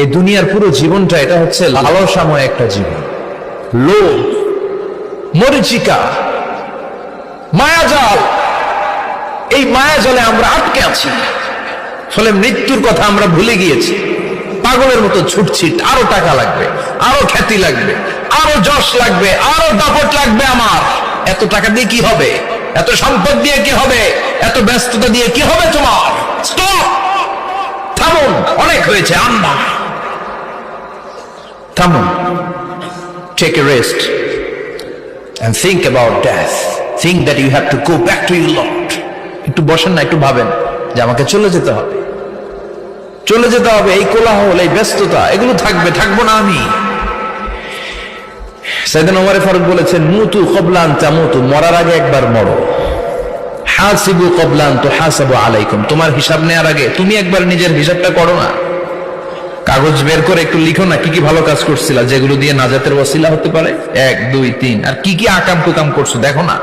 এই দুনিয়ার পুরো জীবনটা এটা হচ্ছে লালসাময় একটা জীবন, লোভ, মরিচিকা, মায়াজাল। এই মায়াজালে আমরা আটকে আছি, ফলে মৃত্যুর কথা আমরা ভুলে গিয়েছি। পাগলের মতো ছুটছি, আরো টাকা লাগবে, আরো খ্যাতি লাগবে, আরো যশ লাগবে, আরো দাপট লাগবে। আমার এত টাকা দিয়ে কি হবে? এত সম্পদ দিয়ে কি হবে? এত ব্যস্ততা দিয়ে কি হবে? তোমার স্টপ, থামুন, অনেক হয়েছে। আম্মা থামুন, take a rest and think about death. Think that you have to go back to your Lord. একটু বসেন না, একটু ভাবেন যে আমাকে চলে যেতে হবে, চলে যেতে হবে। এই কোলাহল, এই ব্যস্ততা, এগুলো থাকবে, থাকবো না আমি। সাইয়েদনা ওমর ফারুক বলেছেন, মুতু ক্বাবলা আন তামুতু, মরার আগে একবার মরো। হাসিবু ক্বাবলা আন তুহাসাবু আলাইকুম, তোমার হিসাব নেওয়ার আগে তুমি একবার নিজের হিসাবটা করো না। কাগজ বের করে একটু লিখো না কি কি ভালো কাজ করছিলা, যেগুলো দিয়ে নাজাতের ওসিলা হতে পারে। 1 2 3, আর কি কি আকাম কুকাম করছো দেখো না।